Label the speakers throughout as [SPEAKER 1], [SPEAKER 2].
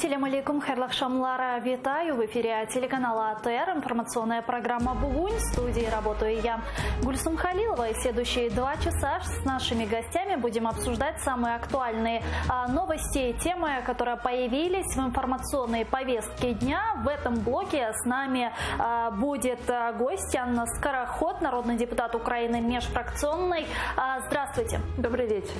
[SPEAKER 1] Селям алейкум, хайрлах шамлара, витаю. В эфире телеканала АТР, информационная программа «Бугунь». В студии работаю я, Гульсум Халилова. И следующие 2 часа с нашими гостями будем обсуждать самые актуальные новости и темы, которые появились в информационной повестке дня. В этом блоке с нами будет гость Анна Скороход, народный депутат Украины межфракционный. Здравствуйте.
[SPEAKER 2] Добрый вечер.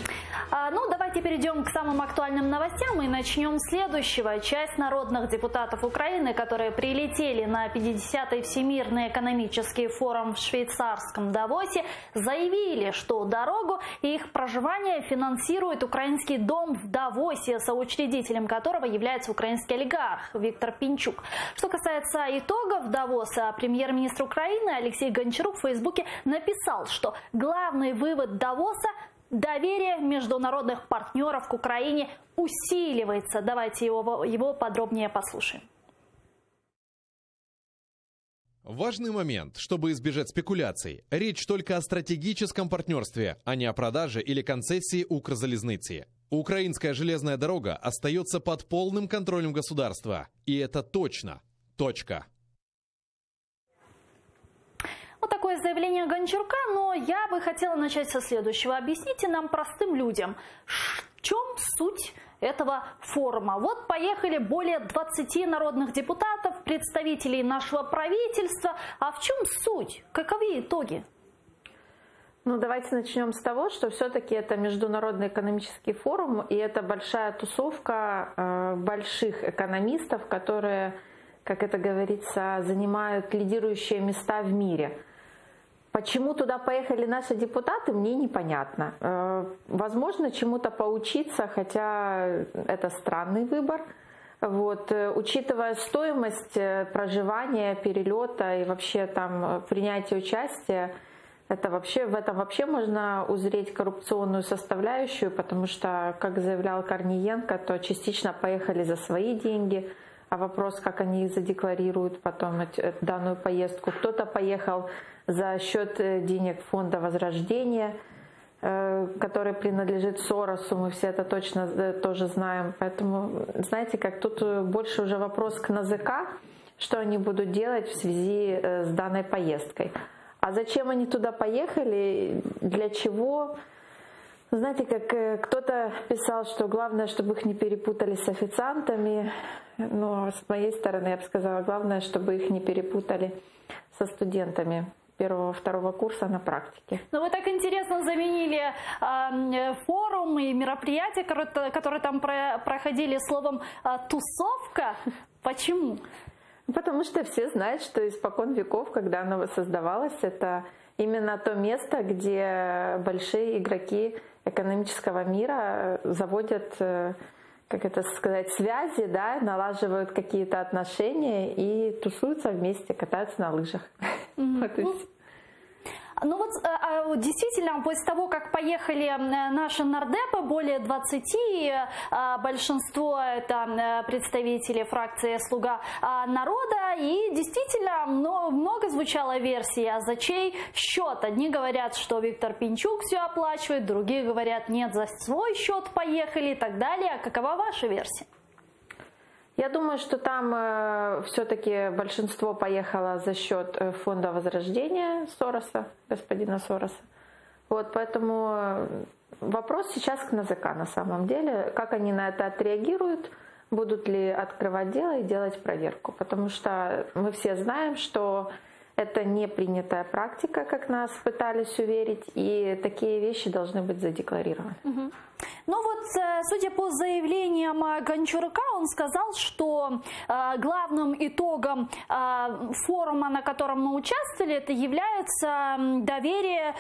[SPEAKER 1] Ну, давайте перейдем к самым актуальным новостям и начнем с следующего. Часть народных депутатов Украины, которые прилетели на 50-й Всемирный экономический форум в швейцарском Давосе, заявили, что дорогу и их проживание финансирует украинский дом в Давосе, соучредителем которого является украинский олигарх Виктор Пинчук. Что касается итогов Давоса, премьер-министр Украины Алексей Гончарук в Фейсбуке написал, что главный вывод Давоса – доверие международных партнеров к Украине усиливается. Давайте его подробнее послушаем.
[SPEAKER 3] Важный момент, чтобы избежать спекуляций. Речь только о стратегическом партнерстве, а не о продаже или концессии Укрзалезницы. Украинская железная дорога остается под полным контролем государства. И это точно. Точка.
[SPEAKER 1] Вот такое заявление Гончарука, но я бы хотела начать со следующего. Объясните нам, простым людям, в чем суть этого форума. Вот поехали более 20 народных депутатов, представителей нашего правительства. А в чем суть? Каковы итоги?
[SPEAKER 2] Ну, давайте начнем с того, что все-таки это международный экономический форум, и это большая тусовка больших экономистов, которые, как это говорится, занимают лидирующие места в мире. Почему туда поехали наши депутаты, мне непонятно. Возможно, чему-то поучиться, хотя это странный выбор. Вот. Учитывая стоимость проживания, перелета и вообще там принятия участия, в этом вообще можно узреть коррупционную составляющую, потому что, как заявлял Корниенко, то частично поехали за свои деньги, а вопрос, как они их задекларируют потом данную поездку. Кто-то поехал за счет денег фонда Возрождения, который принадлежит Соросу, мы все это точно тоже знаем. Поэтому, знаете, как тут больше уже вопрос к НАЗК, что они будут делать в связи с данной поездкой. А зачем они туда поехали, для чего? Знаете, как кто-то писал, что главное, чтобы их не перепутали с официантами. Но с моей стороны, я бы сказала, главное, чтобы их не перепутали со студентами 1-2 курса на практике.
[SPEAKER 1] Ну, вы так интересно заменили форум и мероприятия, которые там проходили, словом «тусовка». Почему?
[SPEAKER 2] Потому что все знают, что испокон веков, когда оно воссоздавалось, это именно то место, где большие игроки экономического мира заводят, как это сказать, связи, да, налаживают какие-то отношения и тусуются вместе, катаются на лыжах. Вот и все.
[SPEAKER 1] Ну вот действительно, после того, как поехали наши нардепы, более 20, большинство это представители фракции «Слуга народа», и действительно много звучало версий, а за чей счет. Одни говорят, что Виктор Пинчук все оплачивает, другие говорят, нет, за свой счет поехали и так далее. Какова ваша версия?
[SPEAKER 2] Я думаю, что там все-таки большинство поехало за счет фонда Возрождения Сороса, господина Сороса. Вот, поэтому вопрос сейчас к НАЗК на самом деле. Как они на это отреагируют, будут ли открывать дело и делать проверку. Потому что мы все знаем, что это не принятая практика, как нас пытались уверить, и такие вещи должны быть задекларированы.
[SPEAKER 1] Ну вот, судя по заявлениям Гончарука, он сказал, что главным итогом форума, на котором мы участвовали, это является доверие,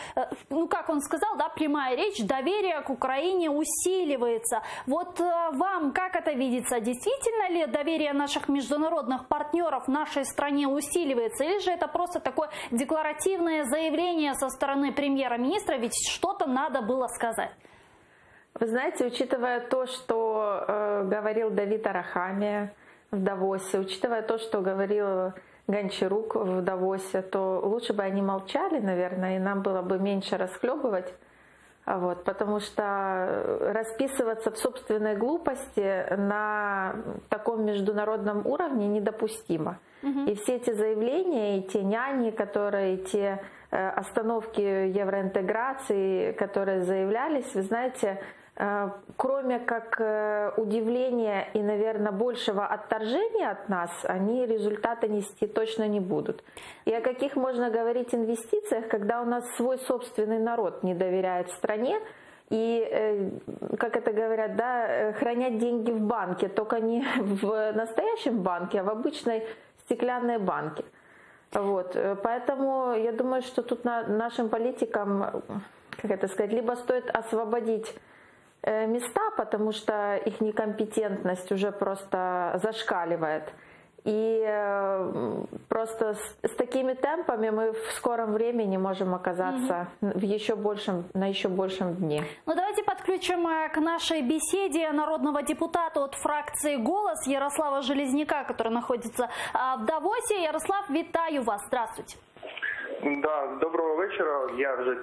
[SPEAKER 1] ну как он сказал, да, прямая речь, доверие к Украине усиливается. Вот вам как это видится? Действительно ли доверие наших международных партнеров нашей стране усиливается? Или же это просто такое декларативное заявление со стороны премьер-министра, ведь что-то надо было сказать?
[SPEAKER 2] Вы знаете, учитывая то, что говорил Давид Арахамия в Давосе, учитывая то, что говорил Гончарук в Давосе, то лучше бы они молчали, наверное, и нам было бы меньше расхлебывать Вот, потому что расписываться в собственной глупости на таком международном уровне недопустимо. И все эти заявления, и те няни, которые, те остановки евроинтеграции, которые заявлялись, вы знаете, кроме как удивления и, наверное, большего отторжения от нас, они результаты нести точно не будут. И о каких можно говорить инвестициях, когда у нас свой собственный народ не доверяет стране, и, как это говорят, да, хранять деньги в банке, только не в настоящем банке, а в обычной стеклянной банке. Вот. Поэтому я думаю, что тут нашим политикам, как это сказать, либо стоит освободить места, потому что их некомпетентность уже просто зашкаливает. И просто с такими темпами мы в скором времени можем оказаться на еще большем дне.
[SPEAKER 1] Ну, давайте подключим к нашей беседе народного депутата от фракции «Голос» Ярослава Железняка, который находится в Давосе. Ярослав, вітаю вас. Здравствуйте.
[SPEAKER 4] Да, доброго вечора. Я вже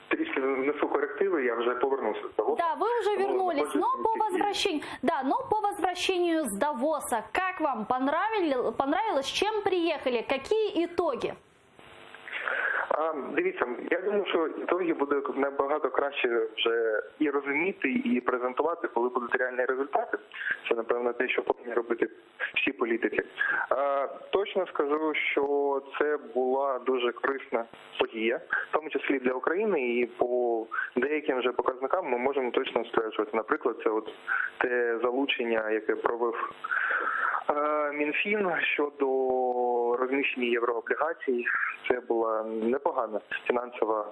[SPEAKER 4] трішки внесу коррективы, я уже повернулся с Давоса.
[SPEAKER 1] Да, вы уже вернулись, но по возвращению с Давоса, как вам понравилось, чем приехали, какие итоги?
[SPEAKER 4] Дивіться, я думаю, що ітоги буде набагато краще вже і розуміти, і презентувати, коли будуть реальні результати. Це, напевно, те, що повинні робити всі політики. Точно скажу, що це була дуже корисна подія, в тому числі для України, і по деяким вже показникам ми можемо точно стверджувати. Наприклад, це от те залучення, яке провів Мінфін щодо розміщення єврооблігацій. Це була непогана фінансова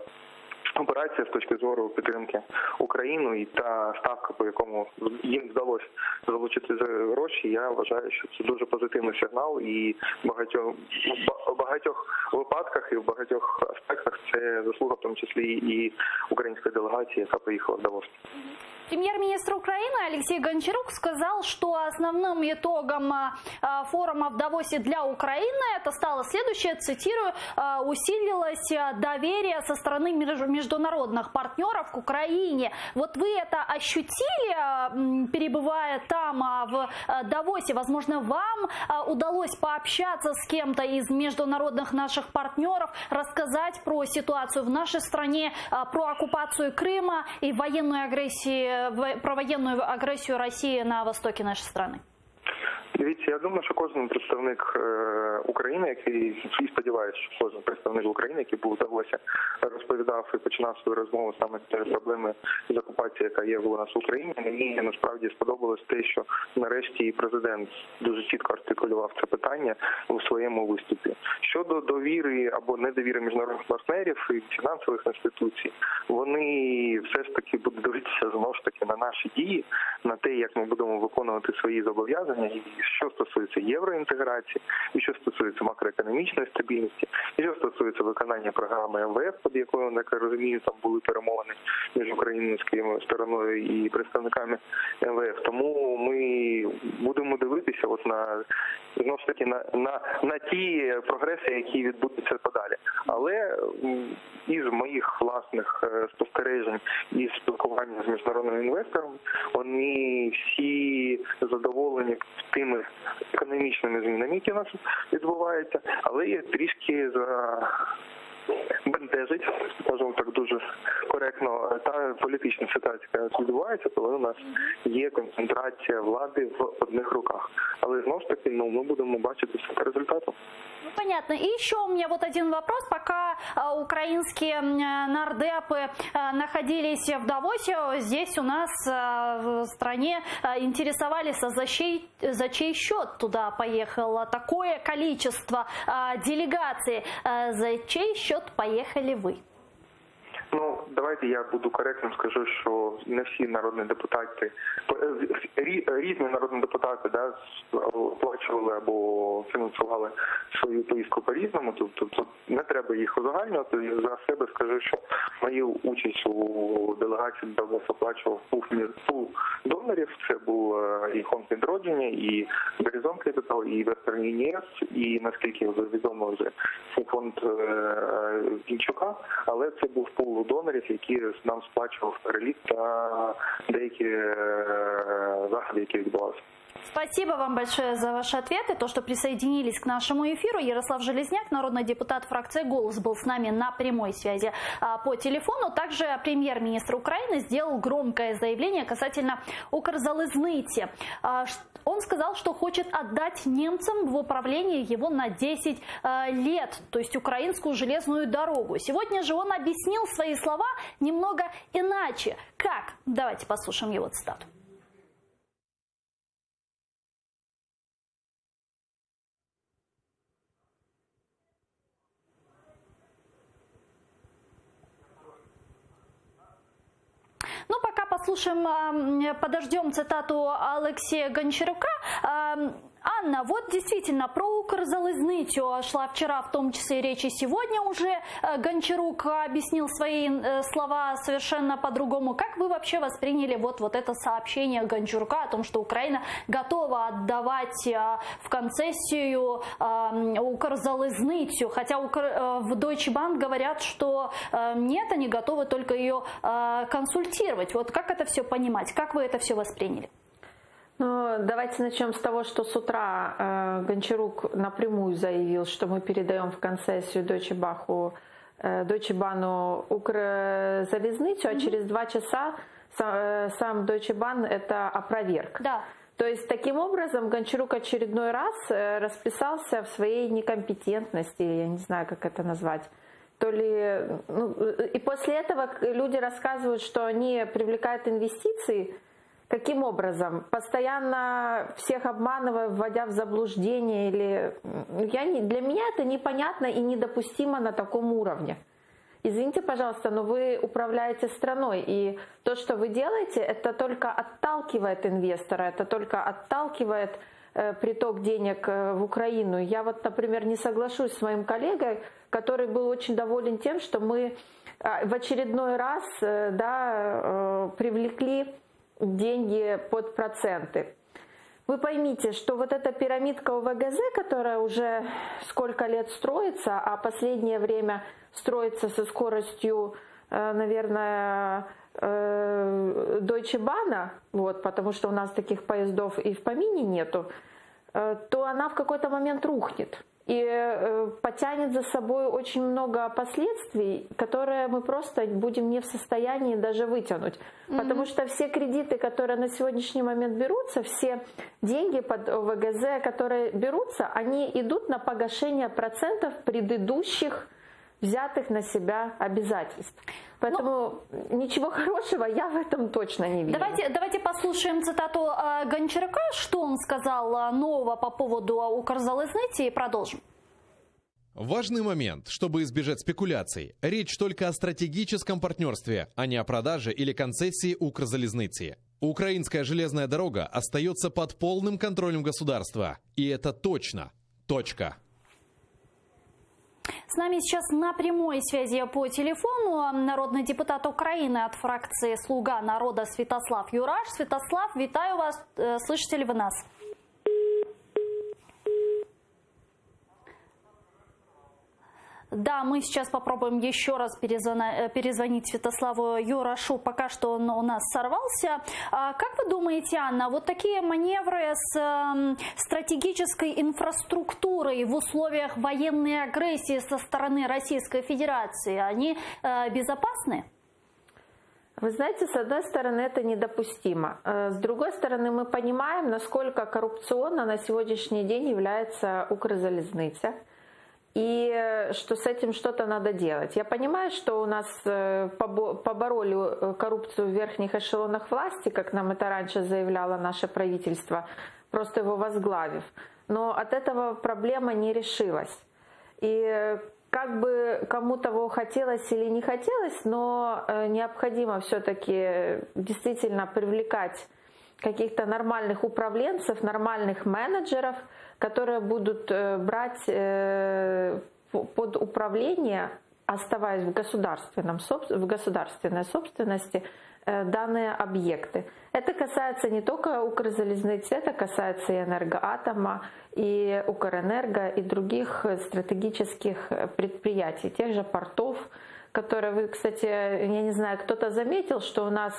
[SPEAKER 4] операція з точки зору підтримки України, і та ставка, по якому їм вдалося залучити гроші, я вважаю, що це дуже позитивний сигнал, і в багатьох випадках і в багатьох аспектах це заслуга, в тому числі і української делегації, яка поїхала в Давос.
[SPEAKER 1] Премьер-министр Украины Алексей Гончарук сказал, что основным итогом форума в Давосе для Украины это стало следующее, цитирую, усилилось доверие со стороны международных партнеров к Украине. Вот вы это ощутили, перебывая там в Давосе? Возможно, вам удалось пообщаться с кем-то из международных наших партнеров, рассказать про ситуацию в нашей стране, про оккупацию Крыма и про военную агрессию России на востоке нашей страны?
[SPEAKER 4] Дивіться, я думаю, що кожен представник України, і сподіваюся, що кожен представник України, який був в Давосі, розповідав і починав свою розмову саме з проблеми з окупації, яка є у нас в Україні. Мені насправді сподобалось те, що нарешті і президент дуже чітко артикулював це питання у своєму виступі. Щодо довіри або недовіри міжнародних партнерів і фінансових інституцій, вони все ж таки будуть дивитися знову ж таки на наші дії, на те, як ми будемо виконувати свої зобов'язання, і що стосується євроінтеграції, і що стосується макроекономічної стабільності, і що стосується виконання програми МВФ, під якою, як я розумію, там були перемовини між українською стороною і представниками МВФ. Тому ми будемо дивитися от знову ж таки на ті прогреси, які відбудуться подалі. Але із моїх власних спостережень і спілкування з міжнародними інвесторами, вони всі задоволені тими економічними змінами, які у нас відбуваються, але є трішки бентежить, можемо так дуже коректно, та політична ситуація, яка відбувається, коли у нас є концентрація влади в одних руках. Але знову ж таки, ми будемо бачити все результатом.
[SPEAKER 1] Ну, понятно. И еще у меня вот один вопрос. Пока украинские нардепы находились в Давосе, здесь у нас в стране интересовались, за чей счет туда поехало такое количество делегаций. За чей счет поехали вы?
[SPEAKER 4] Ну, давайте я буду коректним, скажу, що не всі народні депутати, різні народні депутати, оплачували або фінансували свою поїздку по-різному, тобто не треба їх узагальнювати. За себе скажу, що мою участь у делегації Давос оплачував пул донорів, це був і Фонд відродження, і Горизонт Капітал, і Western Union, і, наскільки відомо вже, фонд Кінчука, але це був пул пулу донорів, які нам сплачував реліт та деякі заходи, які відбувалися.
[SPEAKER 1] Спасибо вам большое за ваши ответы, то, что присоединились к нашему эфиру. Ярослав Железняк, народный депутат фракции «Голос», был с нами на прямой связи по телефону. Также премьер-министр Украины сделал громкое заявление касательно Укрзалезницы. Он сказал, что хочет отдать немцам в управление его на 10 лет, то есть украинскую железную дорогу. Сегодня же он объяснил свои слова немного иначе. Как? Давайте послушаем его цитату. Ну, пока послушаем, подождем цитату Алексея Гончарука. Анна, вот действительно про Укрзалезницу шла вчера, в том числе и речь, и сегодня уже Гончарук объяснил свои слова совершенно по-другому. Как вы вообще восприняли вот это сообщение Гончарука о том, что Украина готова отдавать в концессию Укрзалезницу, хотя в Deutsche Bank говорят, что нет, они готовы только ее консультировать. Вот как это все понимать, как вы это все восприняли?
[SPEAKER 2] Ну, давайте начнем с того, что с утра Гончарук напрямую заявил, что мы передаем в концессию Deutsche Bahn Укрзалезницу, а через 2 часа сам Deutsche Bahn это опроверг.
[SPEAKER 1] Да.
[SPEAKER 2] То есть таким образом Гончарук очередной раз расписался в своей некомпетентности, я не знаю, как это назвать. То ли, и после этого люди рассказывают, что они привлекают инвестиции. Каким образом? Постоянно всех обманывая, вводя в заблуждение? Для меня это непонятно и недопустимо на таком уровне. Извините, пожалуйста, но вы управляете страной, и то, что вы делаете, это только отталкивает инвестора, это только отталкивает приток денег в Украину. Я вот, например, не соглашусь с моим коллегой, который был очень доволен тем, что мы в очередной раз привлекли деньги под проценты. Вы поймите, что вот эта пирамидка ОВГЗ, которая уже сколько лет строится, а последнее время строится со скоростью, наверное, Deutsche Bahn, потому что у нас таких поездов и в помине нету, то она в какой-то момент рухнет. И потянет за собой очень много последствий, которые мы просто будем не в состоянии даже вытянуть. Потому что все кредиты, которые на сегодняшний момент берутся, все деньги под ОВГЗ, которые берутся, они идут на погашение процентов предыдущих взятых на себя обязательств. Поэтому ничего хорошего я в этом точно не вижу.
[SPEAKER 1] Давайте послушаем цитату Гончарука, что он сказал нового по поводу Укрзалезницы, и продолжим.
[SPEAKER 3] Важный момент, чтобы избежать спекуляций. Речь только о стратегическом партнерстве, а не о продаже или концессии Укрзалезницы. Украинская железная дорога остается под полным контролем государства. И это точно. Точка.
[SPEAKER 1] С нами сейчас на прямой связи по телефону народный депутат Украины от фракции «Слуга народа» Святослав Юраш. Святослав, витаю вас. Слышите ли вы нас? Да, мы сейчас попробуем еще раз перезвонить Святославу Юрашу. Пока что он у нас сорвался. Как вы думаете, Анна, вот такие маневры с стратегической инфраструктурой в условиях военной агрессии со стороны Российской Федерации, они безопасны?
[SPEAKER 2] Вы знаете, с одной стороны, это недопустимо. С другой стороны, мы понимаем, насколько коррупционно на сегодняшний день является Укрзалезница. И что с этим что-то надо делать. Я понимаю, что у нас побороли коррупцию в верхних эшелонах власти, как нам это раньше заявляло наше правительство, просто его возглавив. Но от этого проблема не решилась. И как бы кому того хотелось или не хотелось, но необходимо все-таки действительно привлекать каких-то нормальных управленцев, нормальных менеджеров, которые будут брать под управление, оставаясь в государственной собственности, данные объекты. Это касается не только Укрзалезницы, это касается и Энергоатома, и Укрэнерго, и других стратегических предприятий, тех же портов, которая, вы, кстати, я не знаю, кто-то заметил, что у нас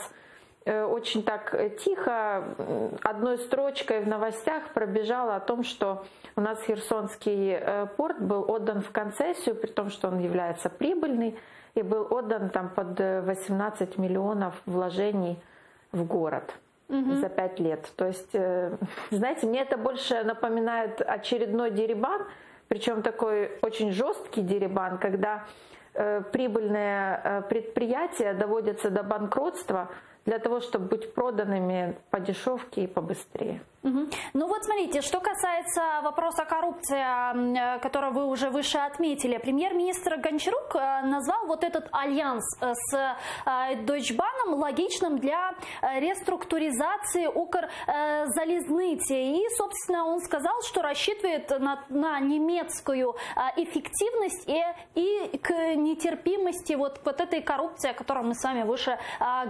[SPEAKER 2] очень так тихо одной строчкой в новостях пробежало о том, что у нас Херсонский порт был отдан в концессию, при том, что он является прибыльный, и был отдан там под 18 миллионов вложений в город за 5 лет. То есть, знаете, мне это больше напоминает очередной дерибан, причем такой очень жесткий дерибан, когда прибыльные предприятия доводятся до банкротства для того, чтобы быть проданными по дешевке и побыстрее.
[SPEAKER 1] Ну вот смотрите, что касается вопроса коррупции, который вы уже выше отметили, премьер-министр Гончарук назвал вот этот альянс с Deutsche Bahn логичным для реструктуризации Укрзалізниці. И, собственно, он сказал, что рассчитывает на немецкую эффективность и к нетерпимости вот этой коррупции, о которой мы с вами выше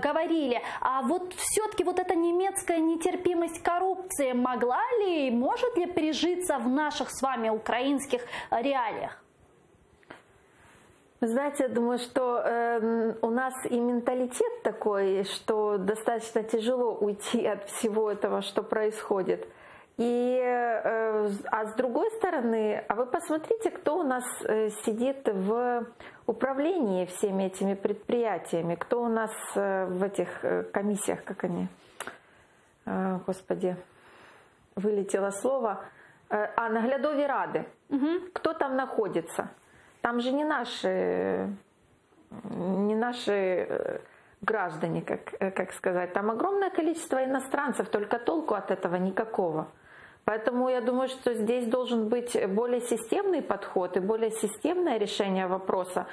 [SPEAKER 1] говорили. А вот все-таки вот эта немецкая нетерпимость коррупции могла ли, может ли прижиться в наших с вами украинских реалиях?
[SPEAKER 2] Вы знаете, я думаю, что у нас и менталитет такой, что достаточно тяжело уйти от всего этого, что происходит. А с другой стороны, а вы посмотрите, кто у нас сидит в управлении всеми этими предприятиями, кто у нас в этих комиссиях, как они, господи, вылетело слово, наглядові ради. Кто там находится? Там же не наши граждане, как сказать. Там огромное количество иностранцев, только толку от этого никакого. Поэтому я думаю, что здесь должен быть более системный подход и более системное решение вопроса,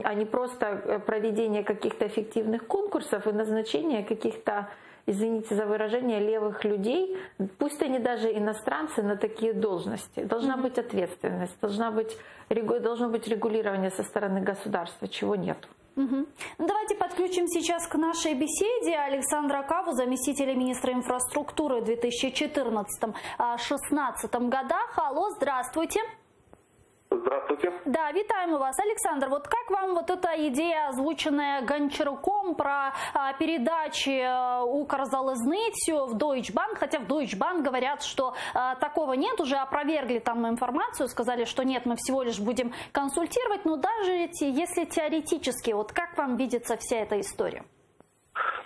[SPEAKER 2] а не просто проведение каких-то эффективных конкурсов и назначение каких-то, извините за выражение, левых людей, пусть они даже иностранцы, на такие должности. Должна быть ответственность, должно быть регулирование со стороны государства, чего нет.
[SPEAKER 1] Ну, давайте подключим сейчас к нашей беседе Александра Каву, заместителя министра инфраструктуры в 2014-2016 годах. Алло, здравствуйте.
[SPEAKER 4] Здравствуйте.
[SPEAKER 1] Да, вітаємо вас. Александр, вот как вам вот эта идея, озвученная Гончаруком, про передачи Укрзалізницю в Deutsche Bahn? Хотя в Deutsche Bahn говорят, что такого нет, уже опровергли там информацию, сказали, что нет, мы всего лишь будем консультировать. Но даже если теоретически, вот как вам видится вся эта история?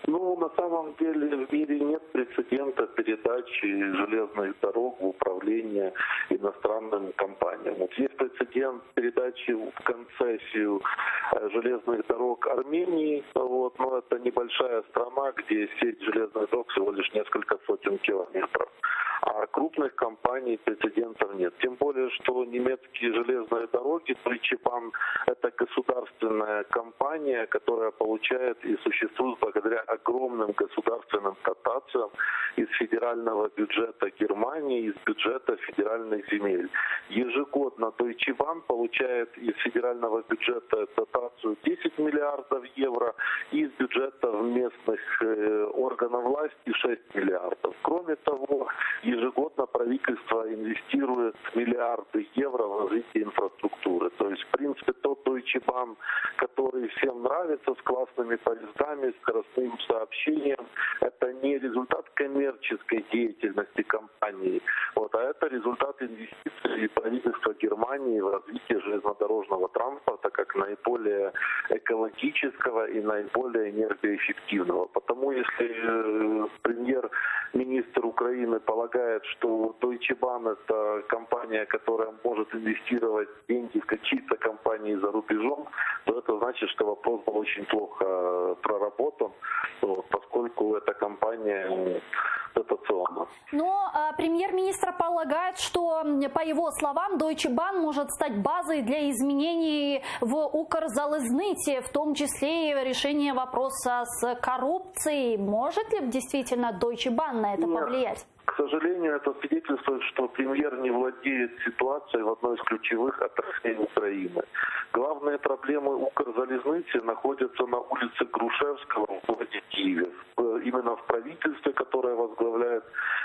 [SPEAKER 5] Ну, на самом деле в мире нет прецедента передачи железных дорог в управление иностранным компаниям. Вот есть прецедент передачи в концессию железных дорог Армении, вот, но это небольшая страна, где сеть железных дорог всего лишь несколько сотен километров. А крупных компаний прецедентов нет. Тем более, что немецкие железные дороги, Deutsche Bahn, это государственная компания, которая получает и существует благодаря огромным государственным дотациям из федерального бюджета Германии, из бюджета федеральных земель. Ежегодно Deutsche Bahn получает из федерального бюджета дотацию 10 миллиардов евро и из бюджета местных органов власти 6 миллиардов. Кроме того, ежегодно правительство инвестирует миллиарды евро в развитие инфраструктуры. То есть, в принципе, тот Deutsche Bahn, который всем нравится, с классными поездами, с скоростным сообщением, это не результат коммерческой деятельности компании, вот, а это результат инвестиций правительства Германии в развитие железнодорожного транспорта как наиболее экологического и наиболее энергоэффективного. Потому если премьер-министр Украины полагает, что Deutsche Bahn это компания, которая может инвестировать деньги в какие-то компании за рубежом, то это значит, что вопрос был очень плохо проработан, поскольку эта компания дотационна.
[SPEAKER 1] Но премьер-министр полагает, что, по его словам, Deutsche Bahn может стать базой для изменений в Укрзалізниці, в том числе и решение вопроса с коррупцией. Может ли действительно Deutsche Bahn на это повлиять?
[SPEAKER 5] К сожалению, это свидетельствует, что премьер не владеет ситуацией в одной из ключевых отраслей Украины. Главные проблемы Укрзалезницы находятся на улице Грушевского в городе Киеве. Именно в правительстве, которое возглавляет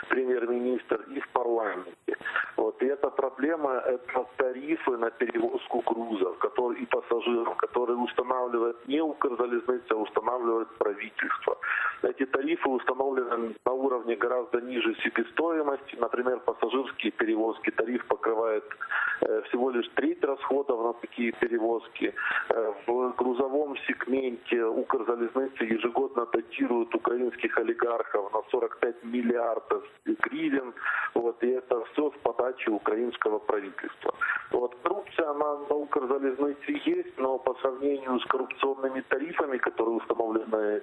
[SPEAKER 5] премьер-министр, и в парламенте. Вот. И эта проблема – это тарифы на перевозку грузов и пассажиров, которые устанавливает не Укрзалезница, а устанавливает правительство. Эти тарифы установлены на уровне гораздо ниже себестоимости. Например, пассажирские перевозки тариф покрывает всего лишь треть расходов на такие перевозки. В грузовом сегменте Укрзалезницы ежегодно датируют украинских олигархов на 45 миллиардов гривен. Вот, и это все с подачи украинского правительства. Вот, коррупция, она на Укрзалезнице есть, но по сравнению с коррупционными тарифами, которые установлены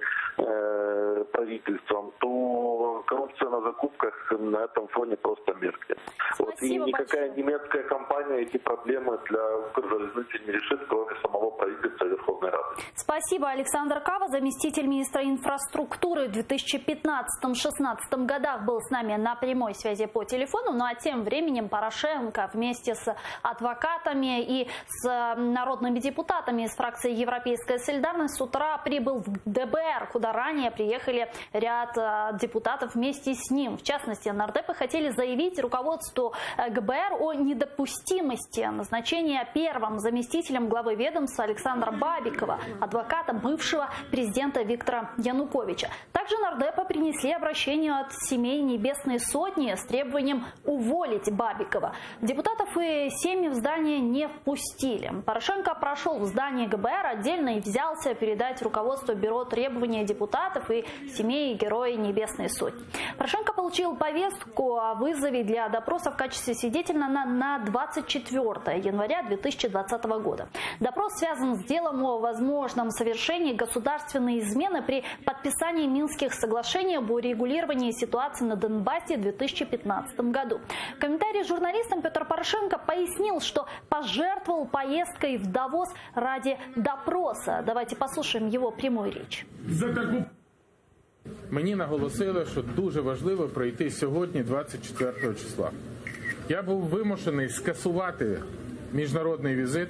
[SPEAKER 5] правительством, то коррупция на закупках на этом фоне просто меркнет. Вот, и никакая немецкая компания эти проблемы для Укрзалезницы не решит, кроме самого правительства Верховной Рады.
[SPEAKER 1] Спасибо. Александр Кава, заместитель министра инфраструктуры, в 2015-2016 годах был с нами на прямой связи по телефону. Ну а тем временем Порошенко вместе с адвокатами и с народными депутатами из фракции «Европейская солидарность» с утра прибыл в ДБР, куда ранее приехали ряд депутатов вместе с ним. В частности, нардепы хотели заявить руководству ГБР о недопустимости назначения первым заместителем главы ведомства Александра Бабикова, адвоката бывшего президента Виктора Януковича. Также нардепы принесли обращение от семей Небесной Сотни с требованием уволить Бабикова. Депутатов и семьи в здание не впустили. Порошенко прошел в здание ГБР отдельно и взялся передать руководству бюро требования депутатов и семей Героя Небесной Сотни. Порошенко получил повестку о вызове для допроса в качестве свидетеля на 24 января 2020 года. Допрос связан с делом о возможном совершении государственной измены при подписании Минских соглашений об урегулировании ситуации на Донбассе в 2015 году. В комментарии журналистам Петр Порошенко пояснил, что пожертвовал поездкой в Давос ради допроса. Давайте послушаем его прямую речь.
[SPEAKER 6] Мені наголосили, що дуже важливо пройти сьогодні, 24 числа. Я був вимушений скасувати міжнародний візит.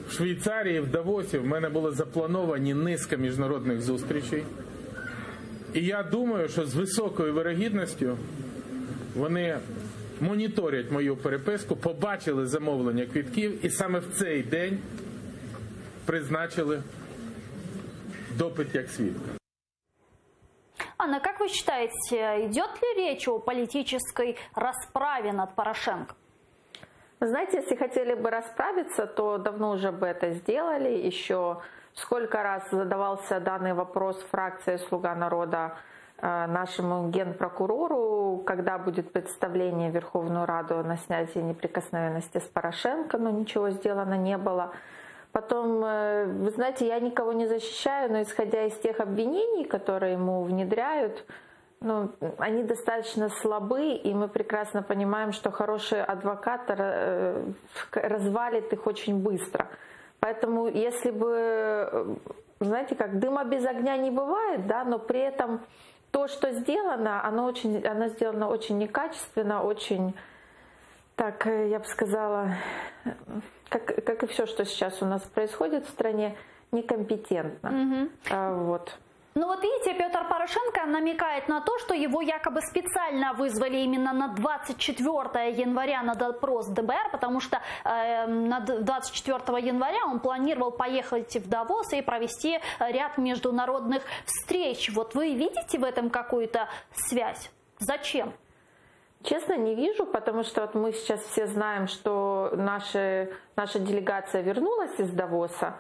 [SPEAKER 6] В Швейцарії, в Давосі в мене були заплановані низка міжнародних зустрічей. І я думаю, що з високою вирогідністю вони моніторять мою переписку, побачили замовлення квитків і саме в цей день призначили допит як свідка.
[SPEAKER 1] Анна, как вы считаете, идет ли речь о политической расправе над Порошенко?
[SPEAKER 2] Вы знаете, если хотели бы расправиться, то давно уже бы это сделали. Еще сколько раз задавался данный вопрос фракции «Слуга народа» нашему генпрокурору, когда будет представление в Верховную Раду на снятие неприкосновенности с Порошенко, но ничего сделано не было. Потом, вы знаете, я никого не защищаю, но исходя из тех обвинений, которые ему внедряют, ну, они достаточно слабы, и мы прекрасно понимаем, что хороший адвокат развалит их очень быстро. Поэтому, если бы, знаете, как дыма без огня не бывает, да, но при этом то, что сделано, оно сделано очень некачественно, очень, так я бы сказала, как и все, что сейчас у нас происходит в стране, некомпетентно. Вот.
[SPEAKER 1] Ну вот видите, Петр Порошенко намекает на то, что его якобы специально вызвали именно на 24 января на допрос ДБР, потому что на 24 января он планировал поехать в Давос и провести ряд международных встреч. Вот вы видите в этом какую-то связь? Зачем?
[SPEAKER 2] Честно, не вижу, потому что вот мы сейчас все знаем, что наша делегация вернулась из Давоса,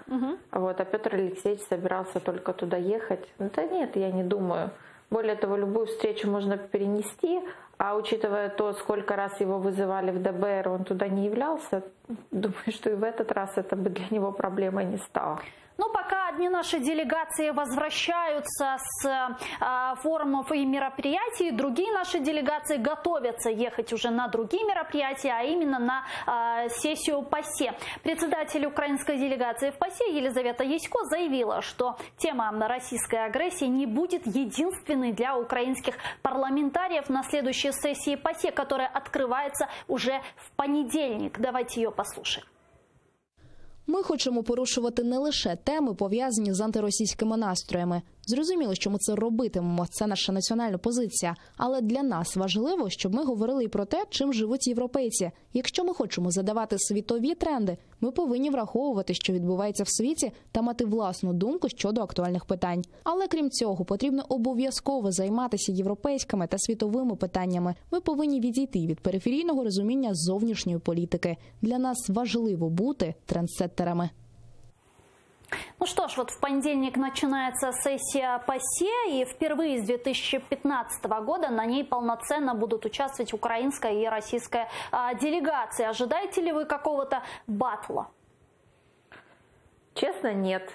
[SPEAKER 2] вот, а Петр Алексеевич собирался только туда ехать. Да нет, я не думаю. Более того, любую встречу можно перенести, а учитывая то, сколько раз его вызывали в ДБР, он туда не являлся, думаю, что и в этот раз это бы для него проблемой не стало.
[SPEAKER 1] Ну, пока одни наши делегации возвращаются с форумов и мероприятий, другие наши делегации готовятся ехать уже на другие мероприятия, а именно на сессию ПАСЕ. Председатель украинской делегации в ПАСЕ Елизавета Ясько заявила, что тема российской агрессии не будет единственной для украинских парламентариев на следующей сессии ПАСЕ, которая открывается уже в понедельник. Давайте ее послушаем.
[SPEAKER 7] Ми хочемо порушувати не лише теми, пов'язані з антиросійськими настроями. Зрозуміло, що ми це робитимемо, це наша національна позиція. Але для нас важливо, щоб ми говорили і про те, чим живуть європейці. Якщо ми хочемо задавати світові тренди, ми повинні враховувати, що відбувається в світі, та мати власну думку щодо актуальних питань. Але крім цього, потрібно обов'язково займатися європейськими та світовими питаннями. Ми повинні відійти від периферійного розуміння зовнішньої політики. Для нас важливо бути трендсеттерами.
[SPEAKER 1] Ну что ж, вот в понедельник начинается сессия ПАСЕ, и впервые с 2015 года на ней полноценно будут участвовать украинская и российская делегации. Ожидаете ли вы какого-то батла?
[SPEAKER 2] Честно, нет.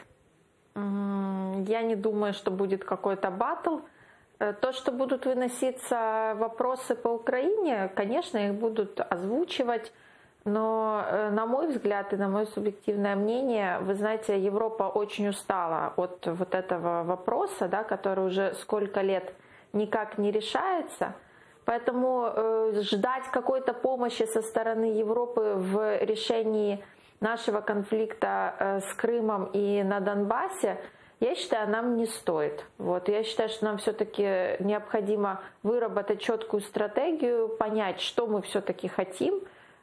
[SPEAKER 2] Я не думаю, что будет какой-то батл. То, что будут выноситься вопросы по Украине, конечно, их будут озвучивать. Но, на мой взгляд и на мое субъективное мнение, вы знаете, Европа очень устала от вот этого вопроса, да, который уже сколько лет никак не решается. Поэтому ждать какой-то помощи со стороны Европы в решении нашего конфликта с Крымом и на Донбассе, я считаю, нам не стоит. Вот. Я считаю, что нам все-таки необходимо выработать четкую стратегию, понять, что мы все-таки хотим,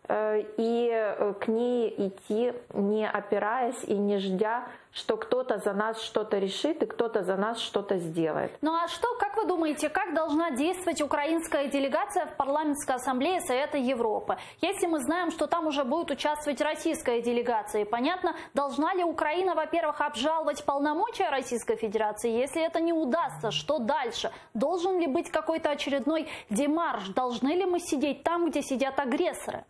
[SPEAKER 2] и к ней идти, не опираясь и не ждя, что кто-то за нас что-то решит и кто-то за нас что-то сделает.
[SPEAKER 1] Ну а что, как вы думаете, как должна действовать украинская делегация в парламентской ассамблее Совета Европы? Если мы знаем, что там уже будет участвовать российская делегация, понятно, должна ли Украина, во-первых, обжаловать полномочия Российской Федерации? Если это не удастся, что дальше? Должен ли быть какой-то очередной демарш? Должны ли мы сидеть там, где сидят агрессоры?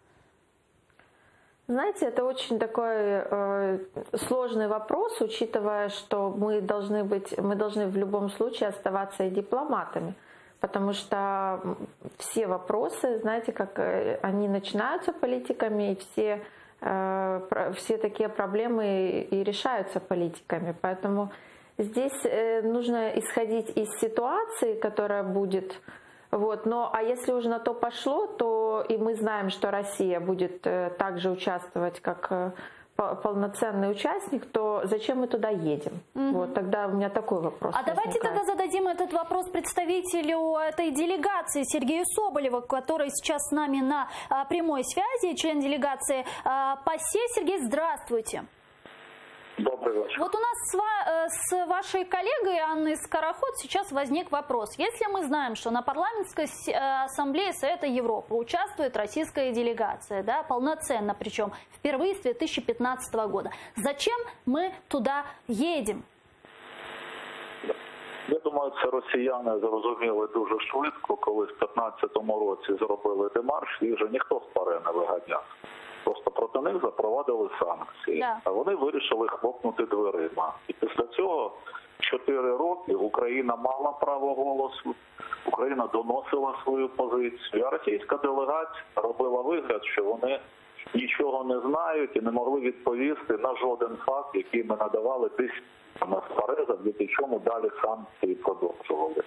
[SPEAKER 2] Знаете, это очень такой сложный вопрос, учитывая, что мы должны в любом случае оставаться и дипломатами, потому что все вопросы, знаете, как они начинаются политиками, и все такие проблемы и решаются политиками, поэтому здесь нужно исходить из ситуации, которая будет. Вот. А если уже на то пошло, то и мы знаем, что Россия будет также участвовать как полноценный участник, то зачем мы туда едем? Вот тогда у меня такой вопрос.
[SPEAKER 1] А давайте тогда зададим этот вопрос представителю этой делегации Сергею Соболеву, который сейчас с нами на прямой связи, член делегации ПАСЕ. Сергей, здравствуйте.
[SPEAKER 5] Добрый вечер.
[SPEAKER 1] Вот у нас с вашей коллегой Анной Скороход сейчас возник вопрос. Если мы знаем, что на парламентской ассамблее Совета Европы участвует российская делегация, да, полноценно, причем впервые с 2015 года, зачем мы туда едем?
[SPEAKER 5] Я думаю, це росіяни зрозуміли дуже швидко, коли в 2015 році зробили демарш, і вже ніхто з пари не виганяв. Просто проти них запровадили санкції, а вони вирішили хлопнути дверима. І після цього 4 роки Україна мала право голосу, Україна доносила свою позицію, а російська делегація робила вигляд, що вони нічого не знають і не могли відповісти на жоден факт, який ми надавали тисячами з завдяки чому далі санкції продовжували.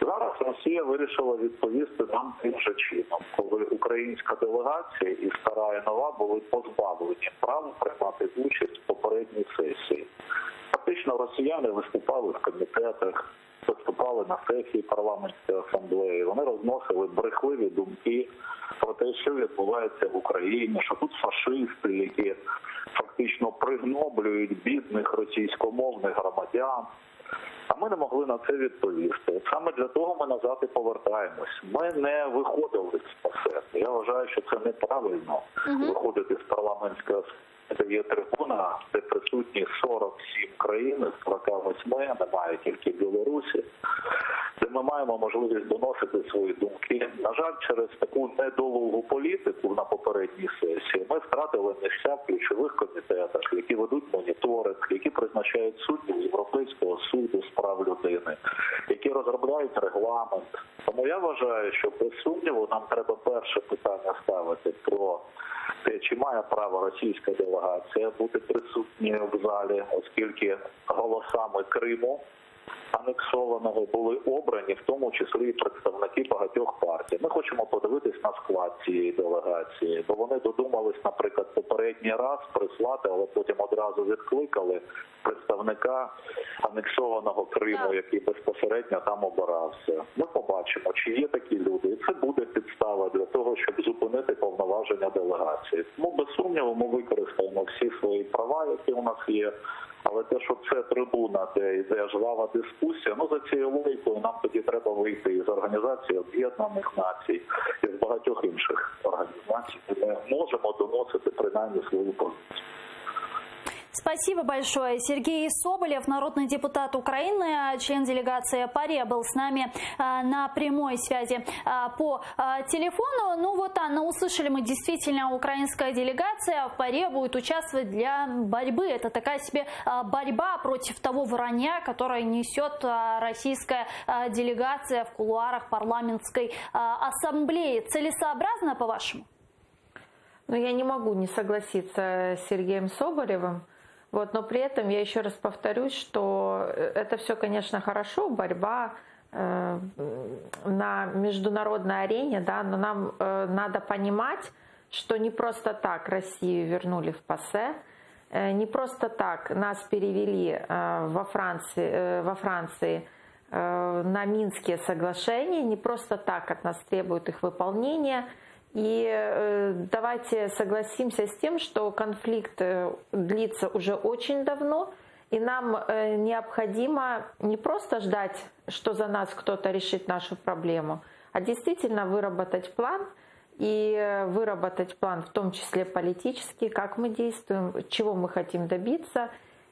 [SPEAKER 5] Зараз Росія вирішила відповісти нам тим же чином, коли українська делегація і стара і нова були позбавлені права приймати участь в попередній сесії. Фактично росіяни виступали в комітетах, виступали на сесії парламентської асамблеї, вони розносили брехливі думки про те, що відбувається в Україні, що тут фашисти, які фактично пригноблюють бідних російськомовних громадян. а ми не могли на це відповісти. От саме для того ми назад і повертаємось. Ми не виходили з ПАСЕ. Я вважаю, що це неправильно виходити з парламентського. Це є трибуна, де присутні 47 країн, з 48, немає тільки Білорусі, де ми маємо можливість доносити свої думки. На жаль, через таку недолугу політику на попередній сесії ми втратили місця в ключових комітетах, які ведуть моніторинг, які призначають суддів Європейського суду з прав людини, які розробляють регламент. Тому я вважаю, що без сумніву нам треба перше питання ставити про те, чи має право російська делегація бути присутньою в залі, оскільки голосами Криму анексованого були обрані, в тому числі і представники багатьох партій. Ми хочемо подивитись на склад цієї делегації, бо вони додумались, наприклад, попередній раз прислати, але потім одразу відкликали представника анексованого Криму, який безпосередньо там обирався. Ми побачимо, чи є такі люди. І це буде підстава для того, щоб зупинити повноваження делегації. Тому, без сумніву, ми використаємо всі свої права, які у нас є. Але те, що це трибуна, де йде жвава дискусія, за цією логікою нам тоді треба вийти із Організації Об'єднаних Націй і з багатьох інших організацій, де ми можемо доносити принаймні свою позицію.
[SPEAKER 1] Спасибо большое. Сергей Соболев, народный депутат Украины, член делегации ПАРЕ, был с нами на прямой связи по телефону. Анна, услышали мы, действительно, украинская делегация в ПАРЕ будет участвовать для борьбы. Это такая себе борьба против того вранья, которое несет российская делегация в кулуарах парламентской ассамблеи. Целесообразно, по-вашему?
[SPEAKER 2] Я не могу не согласиться с Сергеем Соболевым. Но при этом я еще раз повторюсь, что это все, конечно, хорошо, борьба на международной арене, да, но нам надо понимать, что не просто так Россию вернули в ПАСЕ, не просто так нас перевели во Франции на Минские соглашения, не просто так от нас требуют их выполнения. И давайте согласимся с тем, что конфликт длится уже очень давно, и нам необходимо не просто ждать, что за нас кто-то решит нашу проблему, а действительно выработать план, и выработать план в том числе политический, как мы действуем, чего мы хотим добиться,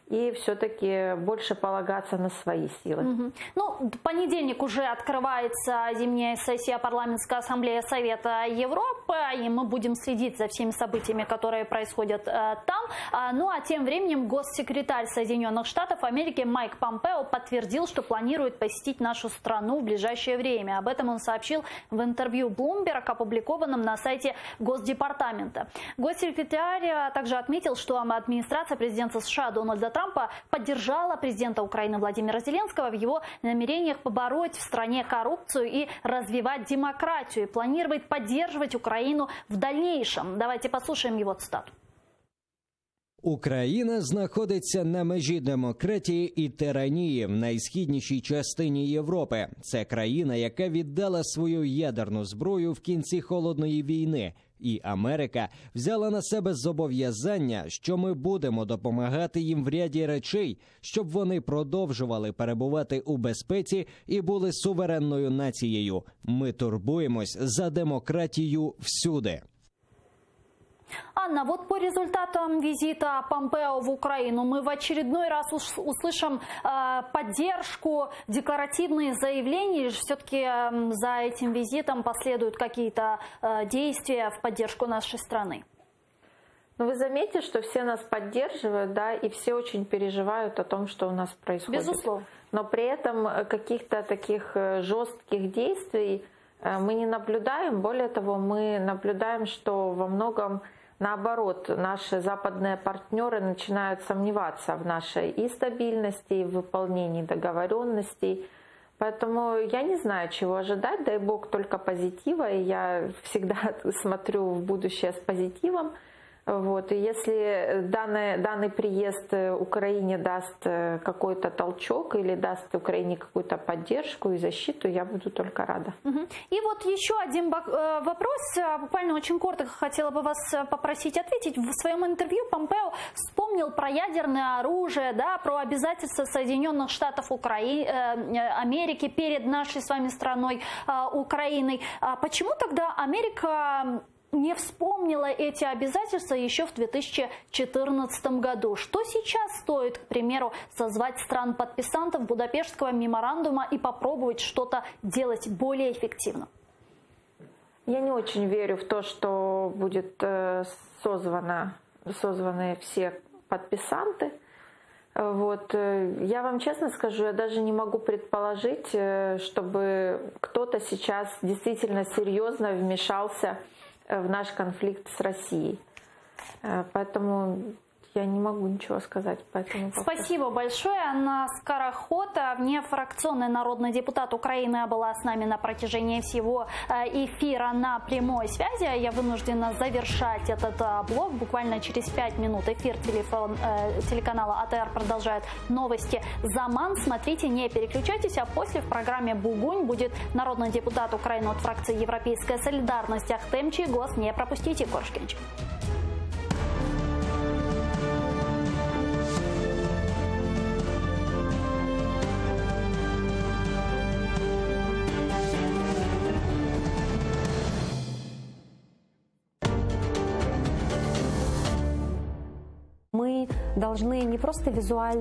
[SPEAKER 2] и все-таки больше полагаться на свои силы.
[SPEAKER 1] В понедельник уже открывается зимняя сессия Парламентской ассамблеи Совета Европы, и мы будем следить за всеми событиями, которые происходят там. А тем временем госсекретарь Соединенных Штатов Америки Майк Помпео подтвердил, что планирует посетить нашу страну в ближайшее время. Об этом он сообщил в интервью Bloomberg, опубликованном на сайте Госдепартамента. Госсекретарь также отметил, что администрация президента США Дональда Трампа поддержала президента Украины Владимира Зеленского в его намерениях побороть в стране коррупцию и развивать демократию, и планирует поддерживать Украину в дальнейшем. Давайте послушаем его цитату.
[SPEAKER 8] Україна знаходиться на межі демократії і тиранії в найсхіднішій частині Європи. Це країна, яка віддала свою ядерну зброю в кінці Холодної війни. І Америка взяла на себе зобов'язання, що ми будемо допомагати їм в ряді речей, щоб вони продовжували перебувати у безпеці і були суверенною нацією. Ми турбуємось за демократію всюди.
[SPEAKER 1] Анна, по результатам визита Помпео в Украину мы в очередной раз услышим поддержку, декларативные заявления, или все-таки за этим визитом последуют какие-то действия в поддержку нашей страны?
[SPEAKER 2] Вы заметите, что все нас поддерживают, да, и все очень переживают о том, что у нас происходит.
[SPEAKER 1] Безусловно.
[SPEAKER 2] Но при этом каких-то таких жестких действий мы не наблюдаем. Более того, мы наблюдаем, что во многом наоборот, наши западные партнеры начинают сомневаться в нашей и стабильности, и в выполнении договоренностей. Поэтому я не знаю, чего ожидать. Дай бог только позитива. И я всегда смотрю в будущее с позитивом. Вот. И если данный приезд Украине даст какой-то толчок или даст Украине какую-то поддержку и защиту, я буду только рада.
[SPEAKER 1] И вот еще один вопрос, буквально очень коротко хотела бы вас попросить ответить. В своем интервью Помпео вспомнил про ядерное оружие, да, про обязательства Соединенных Штатов Америки перед нашей с вами страной Украиной. Почему тогда Америка не вспомнила эти обязательства еще в 2014 году? Что сейчас стоит, к примеру, созвать стран-подписантов Будапештского меморандума и попробовать что-то делать более эффективно?
[SPEAKER 2] Я не очень верю в то, что будет созваны все подписанты. Вот. Я вам честно скажу, я даже не могу предположить, чтобы кто-то сейчас действительно серьезно вмешался в наш конфликт с Россией. Поэтому я не могу ничего сказать по этому вопросу.
[SPEAKER 1] Спасибо большое. Анна Скороход, внефракционный народный депутат Украины, была с нами на протяжении всего эфира на прямой связи. Я вынуждена завершать этот блог. Буквально через 5 минут эфир телеканала АТР продолжает новости «Заман». Смотрите, не переключайтесь, а после в программе «Бугунь» будет народный депутат Украины от фракции «Европейская солидарность» Ахтем Чийгоз. Не пропустите, Коршкевич.
[SPEAKER 9] Мы должны не просто визуально